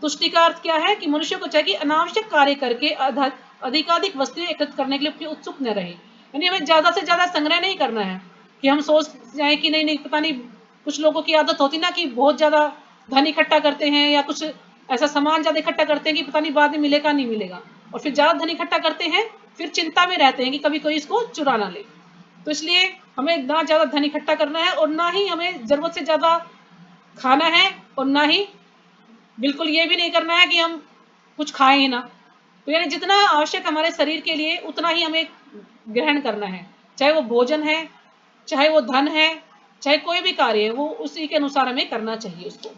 तुष्टि का अर्थ क्या है? कि मनुष्य को चाहिए कि अनावश्यक कार्य करके अधिकाधिक वस्तुएं एकत्रित करने के लिए उत्सुक न रहे। यानी हमें ज्यादा से ज्यादा संग्रह नहीं करना है कि हम सोच जाए कि नहीं पता नहीं, कुछ लोगों की आदत होती ना कि बहुत ज्यादा धन इकट्ठा करते हैं या कुछ ऐसा सामान ज्यादा इकट्ठा करते हैं कि पता नहीं बाद में मिलेगा नहीं मिलेगा, और फिर ज्यादा धन इकट्ठा करते हैं, फिर चिंता में रहते हैं कि कभी कोई इसको चुरा ना ले। तो इसलिए हमें ना ज्यादा धन इकट्ठा करना है, और ना ही हमें जरूरत से ज्यादा खाना है, और ना ही बिल्कुल ये भी नहीं करना है कि हम कुछ खाएं ही ना। तो यानी जितना आवश्यक हमारे शरीर के लिए उतना ही हमें ग्रहण करना है, चाहे वो भोजन है, चाहे वो धन है, चाहे कोई भी कार्य है, वो उसी के अनुसार हमें करना चाहिए उसको।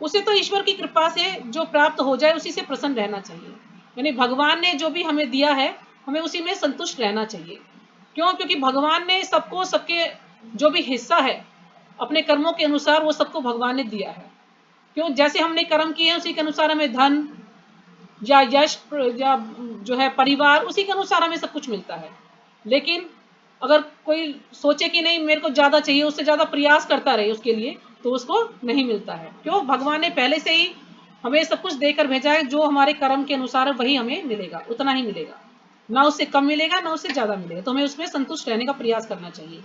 उसे तो ईश्वर की कृपा से जो प्राप्त हो जाए उसी से प्रसन्न रहना चाहिए। यानी भगवान ने जो भी हमें दिया है हमें उसी में संतुष्ट रहना चाहिए। क्यों? क्योंकि भगवान ने सबको सबके जो भी हिस्सा है अपने कर्मों के अनुसार वो सबको भगवान ने दिया है। क्यों? जैसे हमने कर्म किए हैं उसी के अनुसार हमें धन या यश या जो है परिवार, उसी के अनुसार हमें सब कुछ मिलता है। लेकिन अगर कोई सोचे कि नहीं मेरे को ज्यादा चाहिए, उससे ज्यादा प्रयास करता रहे उसके लिए, तो उसको नहीं मिलता है। क्यों? भगवान ने पहले से ही हमें सब कुछ देकर भेजा है, जो हमारे कर्म के अनुसार वही हमें मिलेगा, उतना ही मिलेगा, ना उससे कम मिलेगा ना उससे ज्यादा मिलेगा। तो हमें उसमें संतुष्ट रहने का प्रयास करना चाहिए,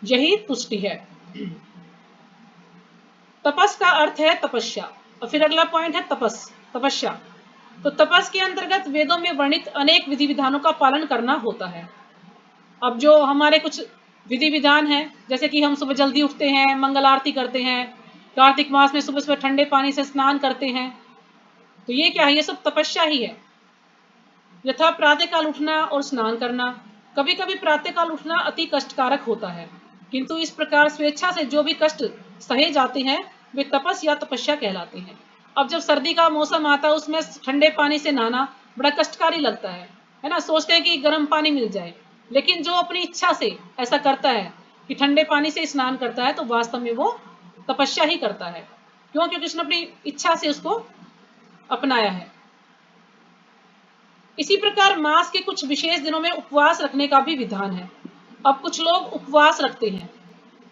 यही तुष्टि है। तपस का अर्थ है तपस्या। और फिर अगला पॉइंट है तपस्या। तो तपस के अंतर्गत वेदों में वर्णित अनेक विधि विधानों का पालन करना होता है। अब जो हमारे कुछ विधि विधान है, जैसे कि हम सुबह जल्दी उठते हैं, मंगल आरती करते हैं, कार्तिक मास में सुबह सुबह ठंडे पानी से स्नान करते हैं, तो ये क्या है? ये सब तपस्या ही है। यथा प्रातःकाल उठना और स्नान करना। कभी कभी प्रातःकाल उठना अति कष्टकारक होता है, किंतु इस प्रकार स्वेच्छा से जो भी कष्ट सहे जाते हैं वे तपस या तपस्या कहलाते हैं। अब जब सर्दी का मौसम आता है, उसमें ठंडे पानी से नहाना बड़ा कष्टकारी लगता है ना? सोचते हैं कि गर्म पानी मिल जाए, लेकिन जो अपनी इच्छा से ऐसा करता है कि ठंडे पानी से स्नान करता है, तो वास्तव में वो तपस्या ही करता है। क्यों? क्योंकि उसने अपनी इच्छा से उसको अपनाया है। इसी प्रकार मास के कुछ विशेष दिनों में उपवास रखने का भी विधान है। अब कुछ लोग उपवास रखते हैं,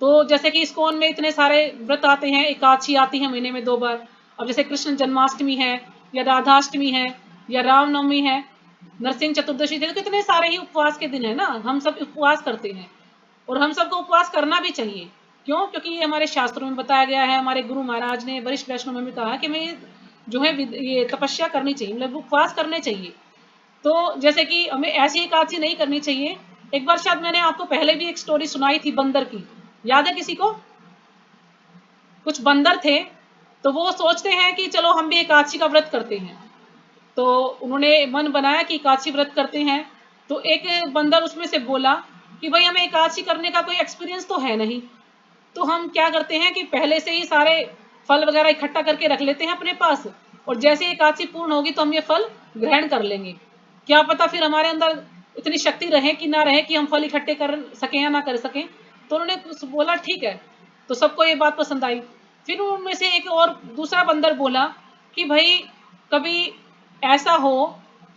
तो जैसे कि इस्कॉन में इतने सारे व्रत आते हैं, एकादशी आती है महीने में 2 बार। अब जैसे कृष्ण जन्माष्टमी है, या राधाष्टमी है, या रामनवमी है, नरसिंह चतुर्दशी, देखो कितने सारे ही उपवास के दिन है ना। हम सब उपवास करते हैं, और हम सबको उपवास करना भी चाहिए। क्यों? क्योंकि ये हमारे शास्त्रों में बताया गया है, हमारे गुरु महाराज ने, वरिष्ठ वैष्णव में भी कहा कि हमें जो है ये तपस्या करनी चाहिए, मतलब उपवास करने चाहिए। तो जैसे कि हमें ऐसी एकादशी नहीं करनी चाहिए। एक बार शायद मैंने आपको पहले भी एक स्टोरी सुनाई थी बंदर की, याद है किसी को? कुछ बंदर थे, तो वो सोचते हैं कि चलो हम भी एकादशी का व्रत करते हैं। तो उन्होंने मन बनाया कि एकादशी व्रत करते हैं। तो एक बंदर उसमें से बोला कि भाई हमें एकादशी करने का कोई एक्सपीरियंस तो है नहीं, तो हम क्या करते हैं कि पहले से ही सारे फल वगैरह इकट्ठा करके रख लेते हैं अपने पास, और जैसे एकादशी पूर्ण होगी तो हम ये फल ग्रहण कर लेंगे। क्या पता फिर हमारे अंदर इतनी शक्ति रहे कि ना रहे कि हम फल इकट्ठे कर सकें या ना कर सकें। तो उन्होंने बोला ठीक है, तो सबको ये बात पसंद आई। फिर उनमें से एक और दूसरा बंदर बोला कि भाई कभी ऐसा हो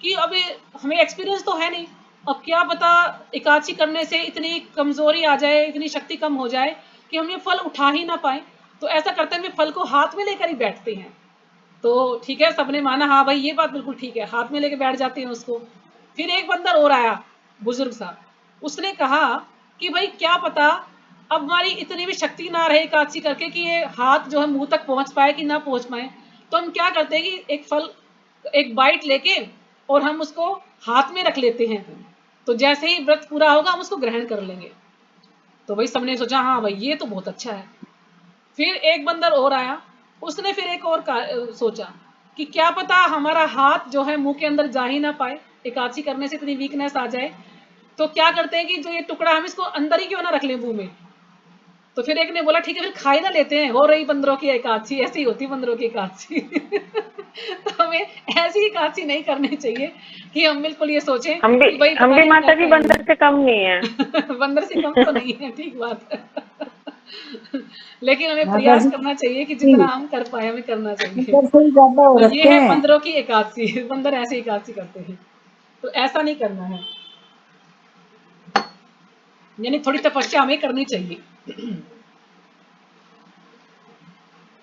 कि अभी हमें एक्सपीरियंस तो है नहीं, अब क्या पता एकादशी करने से इतनी कमजोरी आ जाए, इतनी शक्ति कम हो जाए कि हम ये फल उठा ही ना पाए। तो ऐसा करते हैं फल को हाथ में लेकर ही बैठते हैं। तो ठीक है, सबने माना हाँ भाई ये बात बिल्कुल ठीक है, हाथ में लेके बैठ जाते हैं उसको। फिर एक बंदर और आया, बुजुर्ग सा, उसने कहा कि भाई क्या पता अब हमारी इतनी भी शक्ति ना रहे एकादशी करके कि ये हाथ जो है मुंह तक पहुंच पाए कि ना पहुंच पाए। तो हम क्या करते हैं कि एक फल, एक बाइट लेके और हम उसको हाथ में रख लेते हैं, तो जैसे ही व्रत पूरा होगा हम उसको ग्रहण कर लेंगे। तो भाई सबने सोचा हाँ भाई ये तो बहुत अच्छा है। फिर एक बंदर और आया, उसने फिर एक और सोचा कि क्या पता हमारा हाथ जो है मुंह के अंदर जा ही ना पाए, एकादशी करने से इतनी वीकनेस आ जाए। तो क्या करते हैं कि जो ये टुकड़ा हम इसको अंदर ही क्यों ना रख लें मुंह में। तो फिर एक ने बोला ठीक है फिर खा ही ना लेते हैं, हो रही बंदरों की एकादशी, ऐसी होती बंदरों की एकादशी। तो हमें ऐसी एकादशी नहीं करनी चाहिए कि हम बिल्कुल ये सोचें कि भाई हम पता भी नहीं क्या माता जी बंदर खाएंगे। से कम नहीं है। बंदर से कम तो नहीं है, ठीक बात है। लेकिन हमें माता प्रयास जी करना चाहिए कि जितना हम कर पाए हमें करना चाहिए। बंदर से ही ज्यादा हो तो ये रखे है हैं। बंदरों की एकादशी, बंदर ऐसे एकादशी करते हैं, तो ऐसा नहीं करना है, यानी थोड़ी तपस्या हमें करनी चाहिए।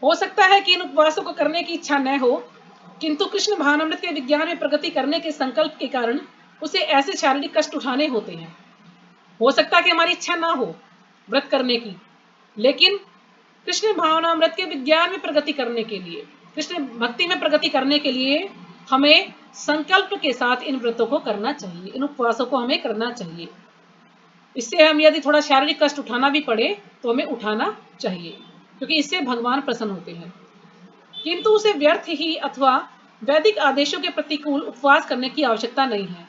हो सकता है कि इन उपवासों को करने की इच्छा न हो, किंतु कृष्ण भावनामृत के विज्ञान में प्रगति करने के संकल्प के कारण उसे ऐसे शारीरिक कष्ट उठाने होते हैं। हो सकता है कि हमारी इच्छा ना हो व्रत करने की, लेकिन कृष्ण भावनामृत के विज्ञान में प्रगति करने के लिए, कृष्ण भक्ति में प्रगति करने के लिए हमें संकल्प के साथ इन व्रतों को करना चाहिए, इन उपवासों को हमें करना चाहिए। इससे हम यदि थोड़ा शारीरिक कष्ट उठाना भी पड़े तो हमें उठाना चाहिए, क्योंकि इससे भगवान प्रसन्न होते हैं। किंतु उसे व्यर्थ ही अथवा वैदिक आदेशों के प्रतिकूल उपवास करने की आवश्यकता नहीं है।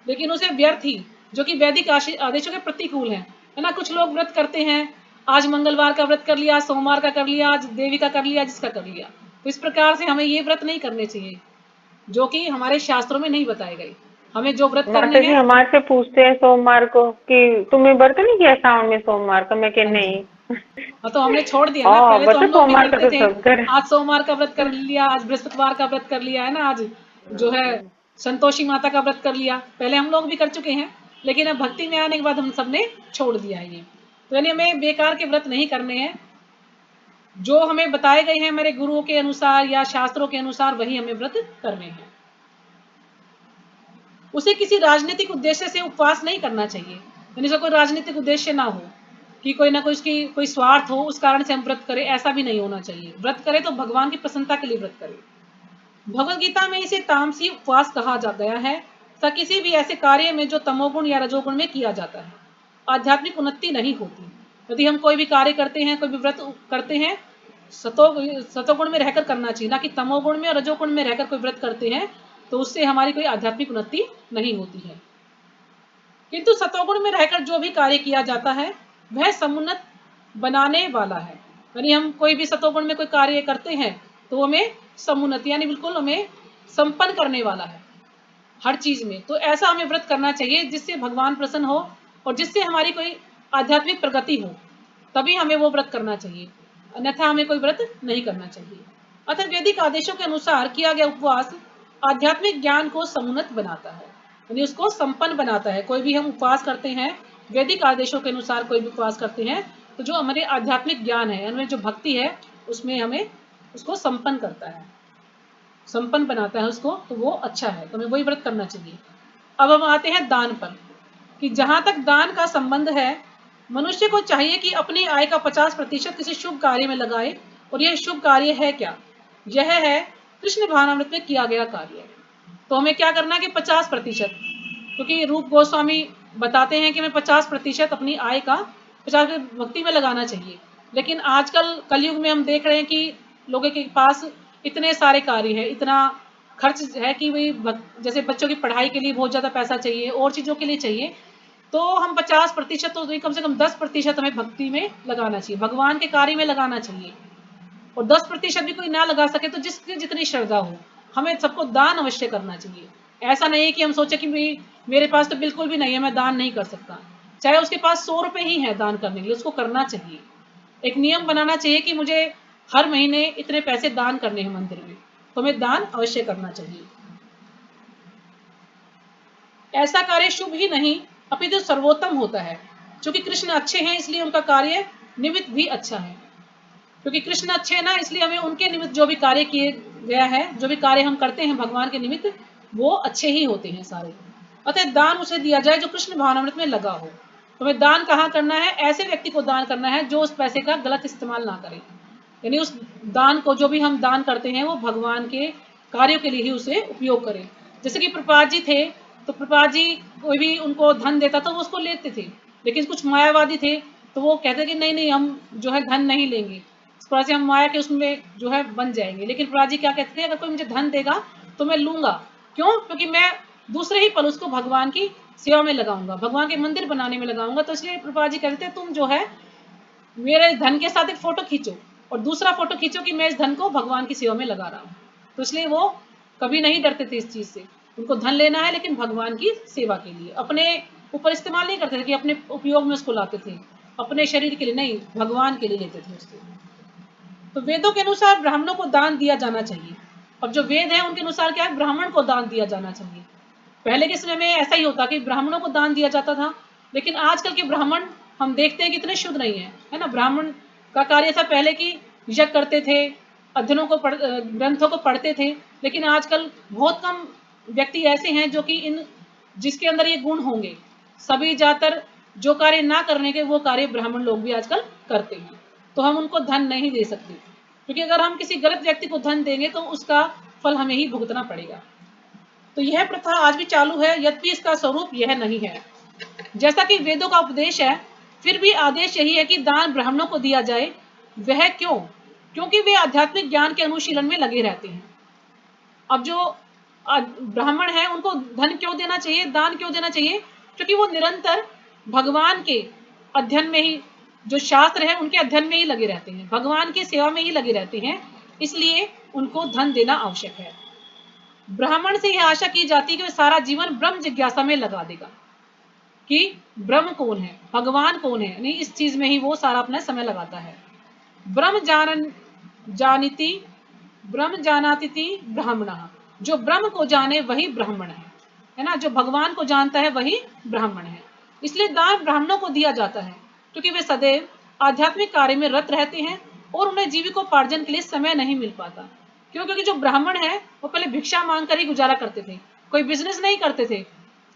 लेकिन उसे व्यर्थ ही, जो कि वैदिक आदेशों के प्रतिकूल है ना। कुछ लोग व्रत करते हैं, आज मंगलवार का व्रत कर लिया, आज सोमवार का कर लिया, आज देवी का कर लिया, जिसका कर लिया। तो इस प्रकार से हमें ये व्रत नहीं करने चाहिए जो कि हमारे शास्त्रों में नहीं बताए गए। हमें जो व्रत करने माता जी हैं, हमारे से पूछते हैं सोमवार को कि तुमने व्रत नहीं किया सावन में सोमवार का, मैं कि हाँ जी, नहीं। हाँ तो हमने छोड़ दिया ना, हाँ पहले तो बता हम लोग भी सोमवार का करते तो थे। सब कर। आज सोमवार का व्रत कर लिया, आज बृहस्पतिवार का व्रत कर लिया है ना, आज जो है संतोषी माता का व्रत कर लिया, पहले हम लोग भी कर चुके हैं। लेकिन अब भक्ति में आने के बाद हम सबने छोड़ दिया है ये। तो यानी हमें बेकार के व्रत नहीं करने हैं, जो हमें बताए गए हैं हमारे गुरुओं के अनुसार या शास्त्रों के अनुसार वही हमें व्रत करने हैं। उसे किसी राजनीतिक उद्देश्य से उपवास नहीं करना चाहिए, यानी कोई राजनीतिक उद्देश्य ना हो कि कोई ना कोई उसकी कोई स्वार्थ हो उस कारण से हम व्रत करें, ऐसा भी नहीं होना चाहिए। व्रत करें तो भगवान की प्रसन्नता के लिए व्रत करें। भगवत गीता में इसे तामसी उपवास कहा जा गया है, तथा किसी भी ऐसे कार्य में जो तमोगुण या रजोगुण में किया जाता है आध्यात्मिक उन्नति नहीं होती। यदि हम कोई भी कार्य करते हैं, कोई भी व्रत करते हैं, सतोगुण में रहकर करना चाहिए, ना कि तमोगुण में और रजोगुण में रहकर कोई व्रत करते हैं, तो उससे हमारी कोई आध्यात्मिक उन्नति नहीं होती है। किंतु सतोगुण में रहकर जो भी कार्य किया जाता है वह समुन्नत बनाने वाला है। यानी हम कोई भी सतोगुण में कोई कार्य करते हैं तो हमें समुन्नत यानी बिल्कुल हमें संपन्न करने वाला है हर चीज में। तो ऐसा हमें व्रत करना चाहिए जिससे भगवान प्रसन्न हो और जिससे हमारी कोई आध्यात्मिक प्रगति हो, तभी हमें वो व्रत करना चाहिए, अन्यथा हमें कोई व्रत नहीं करना चाहिए। अतः वैदिक आदेशों के अनुसार किया गया उपवास आध्यात्मिक ज्ञान को समुन्नत बनाता है, यानी उसको संपन्न बनाता है। कोई भी हम उपवास करते हैं, वैदिक आदेशों के अनुसार कोई भी उपवास करते हैं, तो जो हमारे आध्यात्मिक ज्ञान है, हमें जो भक्ति है, उसमें हमें उसको संपन्न करता है, संपन्न बनाता है उसको, तो वो अच्छा है, तो हमें वही व्रत करना चाहिए। अब हम आते हैं दान पर, कि जहां तक दान का संबंध है, मनुष्य को चाहिए कि अपनी आय का 50% किसी शुभ कार्य में लगाए। और यह शुभ कार्य है क्या? यह है कृष्ण भावनामृत में किया गया कार्य। तो हमें क्या करना है कि 50%, क्योंकि रूप गोस्वामी बताते हैं कि हमें 50% अपनी आय का 50% भक्ति में लगाना चाहिए। लेकिन आजकल कलयुग में हम देख रहे हैं कि लोगों के पास इतने सारे कार्य है, इतना खर्च है कि वही जैसे बच्चों की पढ़ाई के लिए बहुत ज्यादा पैसा चाहिए और चीजों के लिए चाहिए, तो हम 50% तो कम से कम 10% हमें भक्ति में लगाना चाहिए, भगवान के कार्य में लगाना चाहिए। और 10% भी कोई ना लगा सके तो जिसकी जितनी श्रद्धा हो, हमें सबको दान अवश्य करना चाहिए। ऐसा नहीं है कि हम सोचे कि मेरे पास तो बिल्कुल भी नहीं है, मैं दान नहीं कर सकता। चाहे उसके पास 100 रुपए ही है दान करने के लिए, उसको करना चाहिए। एक नियम बनाना चाहिए कि मुझे हर महीने इतने पैसे दान करने हैं मंदिर में, तो हमें दान अवश्य करना चाहिए। ऐसा कार्य शुभ ही नहीं अपितु सर्वोत्तम होता है। क्योंकि कृष्ण अच्छे हैं इसलिए उनका कार्य निमित्त भी अच्छा है। क्योंकि कृष्ण अच्छे हैं ना, इसलिए हमें उनके निमित्त जो भी कार्य किए गया है, जो भी कार्य हम करते हैं भगवान के निमित्त, वो अच्छे ही होते हैं सारे। अतः दान उसे दिया जाए जो कृष्ण भावनामृत में लगा हो। तो हमें दान कहाँ करना है? ऐसे व्यक्ति को दान करना है जो उस पैसे का गलत इस्तेमाल ना करे, यानी उस दान को, जो भी हम दान करते हैं, वो भगवान के कार्यों के लिए ही उसे उपयोग करें। जैसे कि प्रपात जी थे, तो प्रपात जी कोई भी उनको धन देता तो वो उसको लेते थे। लेकिन कुछ मायावादी थे तो वो कहते कि नहीं नहीं, हम जो है धन नहीं लेंगे, इस प्रकार से हम माया के उसमें जो है बन जाएंगे। लेकिन प्रपात जी क्या कहते थे, अगर कोई मुझे धन देगा तो मैं लूंगा। क्यों? क्योंकि मैं दूसरे ही पल उसको भगवान की सेवा में लगाऊंगा, भगवान के मंदिर बनाने में लगाऊंगा। तो इसलिए प्रपात जी कहते थे, तुम जो है मेरे धन के साथ एक फोटो खींचो और दूसरा फोटो खींचो कि मैं इस धन को भगवान की सेवा में लगा रहा हूँ। तो इसलिए वो कभी नहीं डरते थे इस चीज से। उनको धन लेना है लेकिन भगवान की सेवा के लिए, अपने ऊपर इस्तेमाल नहीं करते थे कि अपने उपयोग में उसको लाते थे, अपने शरीर के लिए नहीं, भगवान के लिए लेते थे उसको। तो वेदों के अनुसार ब्राह्मणों को दान दिया जाना चाहिए। अब जो वेद है उनके अनुसार क्या है, ब्राह्मण को दान दिया जाना चाहिए। पहले के समय में ऐसा ही होता कि ब्राह्मणों को दान दिया जाता था, लेकिन आजकल के ब्राह्मण हम देखते हैं कि इतने शुद्ध नहीं है ना। ब्राह्मण का कार्य था पहले कि यज्ञ करते थे, अध्ययनों को ग्रंथों को पढ़ते थे। लेकिन आजकल बहुत कम व्यक्ति ऐसे हैं जो कि इन जिसके अंदर ये गुण होंगे। सभी ज्यादातर जो कार्य ना करने के वो कार्य ब्राह्मण लोग भी आजकल करते हैं। तो हम उनको धन नहीं दे सकते, क्योंकि अगर हम किसी गलत व्यक्ति को धन देंगे तो उसका फल हमें ही भुगतना पड़ेगा। तो यह प्रथा आज भी चालू है, यद्यपि इसका स्वरूप यह नहीं है जैसा कि वेदों का उपदेश है। फिर भी आदेश यही है कि दान ब्राह्मणों को दिया जाए। वह क्यों? क्योंकि वे आध्यात्मिक ज्ञान के अनुशीलन में लगे रहते हैं। अब जो ब्राह्मण है उनको धन क्यों देना चाहिए, दान क्यों देना चाहिए? क्योंकि वो निरंतर भगवान के अध्ययन में ही, जो शास्त्र है उनके अध्ययन में ही लगे रहते हैं, भगवान की सेवा में ही लगे रहते हैं, इसलिए उनको धन देना आवश्यक है। ब्राह्मण से यह आशा की जाती है कि वह सारा जीवन ब्रह्म जिज्ञासा में लगा देगा कि ब्रह्म कौन है, भगवान कौन है, नहीं इस चीज में ही वो सारा अपना समय लगाता है। ब्रह्म जानाति ब्राह्मण, जो ब्रह्म को जाने वही ब्राह्मण है है ना, जो भगवान को जानता है वही ब्राह्मण है। इसलिए दान ब्राह्मणों को दिया जाता है क्योंकि वे सदैव आध्यात्मिक कार्य में रत रहते हैं और उन्हें जीविकोपार्जन के लिए समय नहीं मिल पाता। क्यों? क्योंकि जो ब्राह्मण है वो पहले भिक्षा मांग कर ही गुजारा करते थे, कोई बिजनेस नहीं करते थे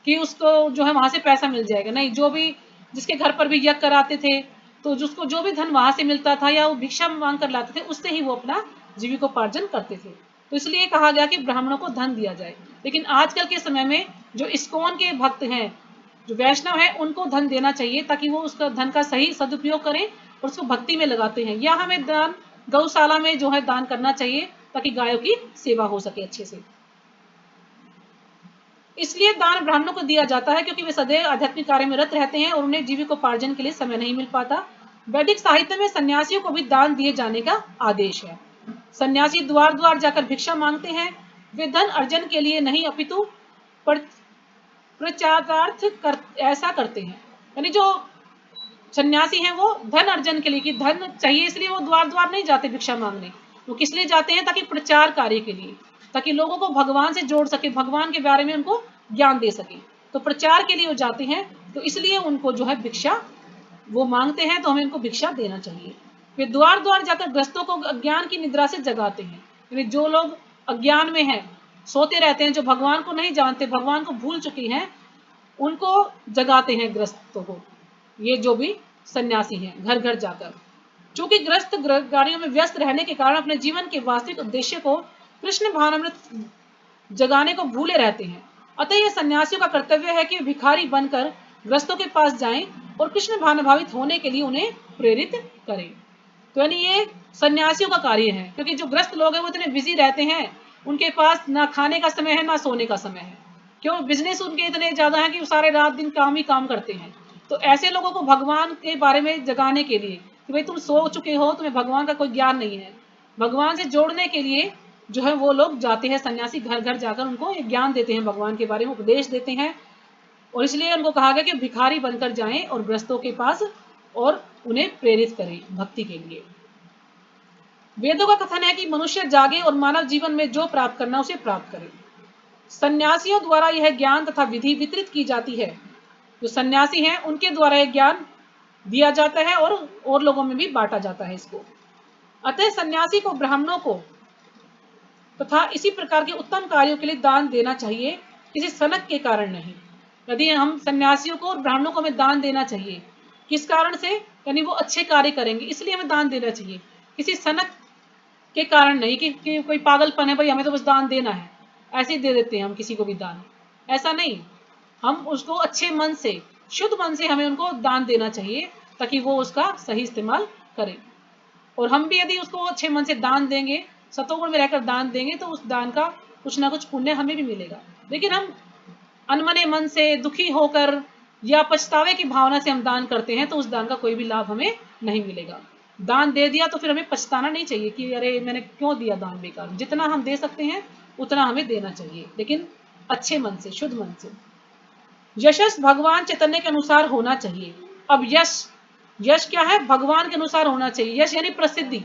कि उसको जो है वहां से पैसा मिल जाएगा, नहीं, जो भी जिसके घर पर भी यज्ञ कराते थे तो जिसको जो भी धन वहां से मिलता था या वो भिक्षा मांग कर लाते थे उससे ही वो अपना जीविकोपार्जन करते थे। तो इसलिए कहा गया कि ब्राह्मणों को धन दिया जाए। लेकिन आजकल के समय में जो इस्कॉन के भक्त हैं, जो वैष्णव है, उनको धन देना चाहिए ताकि वो उसका धन का सही सदुपयोग करें और उसको भक्ति में लगाते हैं। या हमें दान गौशाला में जो है दान करना चाहिए ताकि गायों की सेवा हो सके अच्छे से। इसलिए दान ब्राह्मणों को दिया जाता है क्योंकि वे सदैव आध्यात्मिक कार्य में रत रहते हैं और उन्हें जीविकोपार्जन के लिए समय नहीं मिल पाता। वैदिक साहित्य में सन्यासियों को भी दान दिए जाने का आदेश है। सन्यासी द्वार द्वार जाकर भिक्षा मांगते हैं। वे धन अर्जन के लिए नहीं अपितु प्रचारार्थ ऐसा करते हैं। यानी जो सन्यासी हैं वो धन अर्जन के लिए, कि धन चाहिए इसलिए वो द्वार द्वार नहीं जाते भिक्षा मांगने। वो किस लिए जाते हैं? ताकि प्रचार कार्य के लिए, ताकि लोगों को भगवान से जोड़ सके, भगवान के बारे में उनको ज्ञान दे सके। तो प्रचार के लिए वो जाते हैं, तो इसलिए उनको जो है भिक्षा वो मांगते हैं, तो हमें उनको भिक्षा देना चाहिए। वे द्वार द्वार जाकर ग्रस्तों को अज्ञान की निद्रा से जगाते हैं। यानी जो लोग अज्ञान में हैं, सोते रहते हैं, जो भगवान को नहीं जानते, भगवान को भूल चुके हैं, उनको जगाते हैं ग्रस्तों को, ये जो भी सन्यासी हैं, घर घर जाकर। चूंकि ग्रस्त कार्यों में व्यस्त रहने के कारण अपने जीवन के वास्तविक उद्देश्य को, कृष्ण भावनामृत जगाने को भूले रहते हैं। अतः यह सन्यासियों का कर्तव्य है कि भिखारी बनकर ग्रस्तों के पास जाएं और कृष्ण भावनाभावित होने के लिए उन्हें प्रेरित करें। तो यानी ये सन्यासियों का कार्य है, क्योंकि जो ग्रस्त लोग हैं वो इतने बिजी रहते हैं, उनके पास ना खाने का समय है ना सोने का समय है। क्यों? बिजनेस उनके इतने ज्यादा है कि वो सारे रात दिन काम ही काम करते हैं। तो ऐसे लोगों को भगवान के बारे में जगाने के लिए कि भाई तुम सो चुके हो, तुम्हें भगवान का कोई ज्ञान नहीं है, भगवान से जोड़ने के लिए जो है वो लोग जाते हैं, सन्यासी घर घर जाकर उनको एक ज्ञान देते हैं, भगवान के बारे में उपदेश देते हैं। और इसलिए उनको कहा गया कि भिखारी बनकर जाएं और ग्रस्तों के पास और उन्हें प्रेरित करें भक्ति के लिए। वेदों का कथन है कि मनुष्य जागे और मानव जीवन में जो प्राप्त करना उसे प्राप्त करे। सन्यासियों द्वारा यह ज्ञान तथा विधि वितरित की जाती है। जो सन्यासी हैं उनके द्वारा यह ज्ञान दिया जाता है और लोगों में भी बांटा जाता है इसको। अतः सन्यासी को ब्राह्मणों को तथा इसी प्रकार के उत्तम कार्यों के लिए दान देना चाहिए, किसी सनक के कारण नहीं। यदि हम सन्यासियों को और ब्राह्मणों को हमें दान देना चाहिए, किस कारण से? यानी वो अच्छे कार्य करेंगे इसलिए हमें दान देना चाहिए, किसी सनक के कारण नहीं कि कोई पागलपन है भाई हमें तो बस दान देना है, ऐसे ही दे देते हैं हम किसी को भी दान, ऐसा नहीं। हम उसको अच्छे मन से, शुद्ध मन से हमें उनको दान देना चाहिए ताकि वो उसका सही इस्तेमाल करें। और हम भी यदि उसको अच्छे मन से दान देंगे, सतोगुण में रहकर दान देंगे, तो उस दान का कुछ ना कुछ पुण्य हमें भी मिलेगा। लेकिन हम अनमने मन से, दुखी होकर या पछतावे की भावना से हम दान करते हैं तो उस दान का कोई भी लाभ हमें नहीं मिलेगा। दान दे दिया तो फिर हमें पछताना नहीं चाहिए कि अरे मैंने क्यों दिया दान बेकार। जितना हम दे सकते हैं उतना हमें देना चाहिए, लेकिन अच्छे मन से, शुद्ध मन से। यशस भगवान चैतन्य के अनुसार होना चाहिए। अब यश क्या है? भगवान के अनुसार होना चाहिए। यश यानी प्रसिद्धि,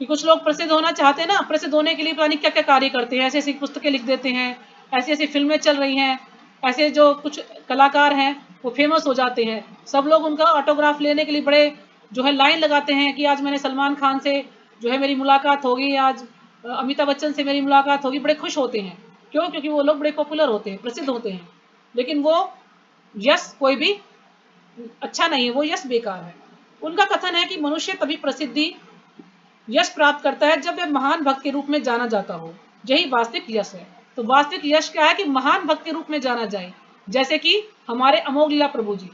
कि कुछ लोग प्रसिद्ध होना चाहते हैं ना, प्रसिद्ध होने के लिए पता नहीं क्या क्या कार्य करते हैं, ऐसी ऐसी पुस्तकें लिख देते हैं, ऐसी ऐसी फिल्में चल रही हैं, ऐसे जो कुछ कलाकार हैं वो फेमस हो जाते हैं, सब लोग उनका ऑटोग्राफ लेने के लिए बड़े जो है लाइन लगाते हैं कि आज मैंने सलमान खान से जो है मेरी मुलाकात होगी, आज अमिताभ बच्चन से मेरी मुलाकात होगी, बड़े खुश होते हैं। क्यों? क्योंकि वो लोग बड़े पॉपुलर होते हैं, प्रसिद्ध होते हैं। लेकिन वो यश कोई भी अच्छा नहीं है, वो यश बेकार है। उनका कथन है कि मनुष्य तभी प्रसिद्धि यश प्राप्त करता है जब वह महान भक्त के रूप में जाना जाता हो, यही वास्तविक यश है। तो वास्तविक यश क्या है? कि महान भक्त के रूप में जाना जाए। जैसे कि हमारे अमोघ लीला प्रभु जी,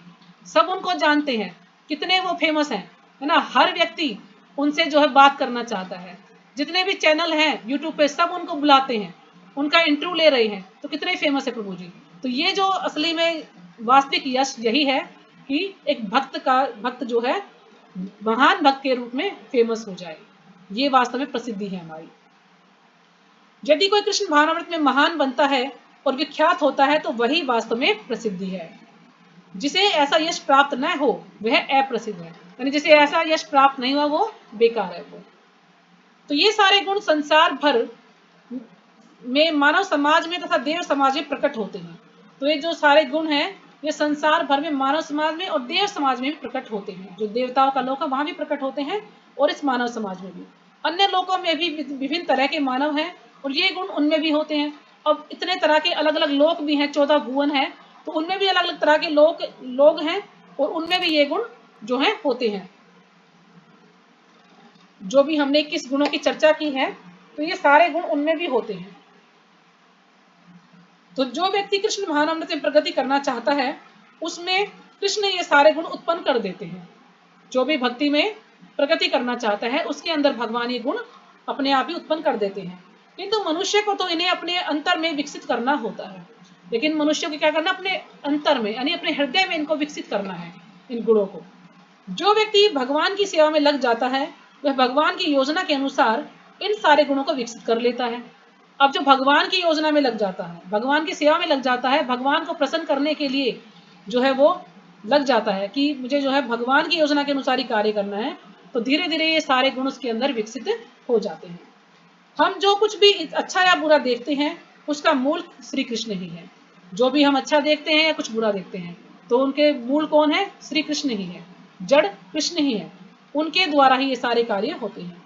सब उनको जानते हैं, कितने वो फेमस हैं, है ना, हर व्यक्ति उनसे जो है बात करना चाहता है। जितने भी चैनल हैं यूट्यूब पे सब उनको बुलाते हैं, उनका इंटरव्यू ले रहे हैं, तो कितने फेमस है प्रभु जी। तो ये जो असली में वास्तविक यश यही है कि एक भक्त जो है महान भक्त के रूप में फेमस हो जाए, ये वास्तव में प्रसिद्धि है हमारी। यदि कोई कृष्ण भावनामृत में महान बनता है और विख्यात होता है तो वही वास्तव में प्रसिद्धि है। जिसे ऐसा यश प्राप्त न हो वह अप्रसिद्ध है, यानी जिसे ऐसा यश प्राप्त नहीं हुआ वो बेकार है वो। तो ये सारे गुण संसार भर में, मानव समाज में तथा देव समाज में प्रकट होते हैं। तो ये जो सारे गुण हैं ये संसार भर में मानव समाज में और देव समाज में भी प्रकट होते हैं। जो देवताओं का लोक है वहां भी प्रकट होते हैं और इस मानव समाज में भी। अन्य लोकों में भी विभिन्न तरह के मानव हैं और ये गुण उनमें भी होते हैं। अब इतने तरह के अलग अलग लोक भी हैं, 14 भुवन है, तो उनमें भी अलग अलग तरह के लोग हैं और उनमें भी ये गुण जो है होते हैं। जो भी हमने 21 गुणों की चर्चा की है तो ये सारे गुण उनमें भी होते हैं। तो जो व्यक्ति कृष्ण महानामृत में प्रगति करना चाहता है उसमें कृष्ण ये सारे गुण उत्पन्न कर देते हैं। जो भी भक्ति में प्रगति करना चाहता है उसके अंदर भगवान ये गुण अपने आप ही उत्पन्न कर देते हैं। किंतु मनुष्य को तो इन्हें अपने अंतर में विकसित करना होता है। लेकिन मनुष्य को क्या करना, अपने अंतर में यानी अपने हृदय में इनको विकसित करना है, इन गुणों को। जो व्यक्ति भगवान की सेवा में लग जाता है वह भगवान की योजना के अनुसार इन सारे गुणों को विकसित कर लेता है। अब जो भगवान की योजना में लग जाता है, भगवान की सेवा में लग जाता है, भगवान को प्रसन्न करने के लिए जो है वो लग जाता है कि मुझे जो है भगवान की योजना के अनुसार ही कार्य करना है, तो धीरे धीरे ये सारे गुण उसके अंदर विकसित हो जाते हैं। हम जो कुछ भी अच्छा या बुरा देखते हैं उसका मूल श्री कृष्ण ही है। जो भी हम अच्छा देखते हैं या कुछ बुरा देखते हैं तो उनके मूल कौन है, श्री कृष्ण ही है, जड़ कृष्ण ही है। उनके द्वारा ही ये सारे कार्य होते हैं।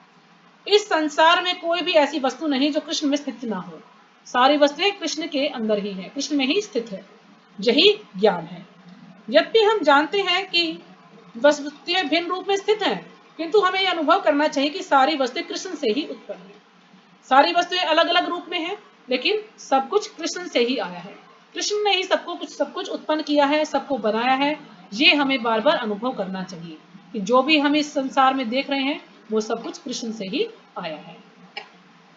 इस संसार में कोई भी ऐसी वस्तु नहीं जो कृष्ण में स्थित ना हो। सारी वस्तुएं कृष्ण के अंदर ही है, कृष्ण में ही स्थित है। यही ज्ञान है। यद्यपि हम जानते हैं कि वस्तुएं भिन्न रूप में स्थित हैं, किंतु हमें यह अनुभव करना चाहिए कि सारी वस्तुएं कृष्ण से ही उत्पन्न है। सारी वस्तुएं अलग अलग रूप में हैं, लेकिन सब कुछ कृष्ण से ही आया है। कृष्ण ने ही सब कुछ उत्पन्न किया है, सबको बनाया है। ये हमें बार बार अनुभव करना चाहिए कि जो भी हम इस संसार में देख रहे हैं वो सब कुछ कृष्ण से ही आया है।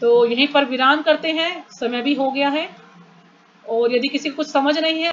तो यहीं पर विराम करते हैं, समय भी हो गया है। और यदि किसी को कुछ समझ नहीं है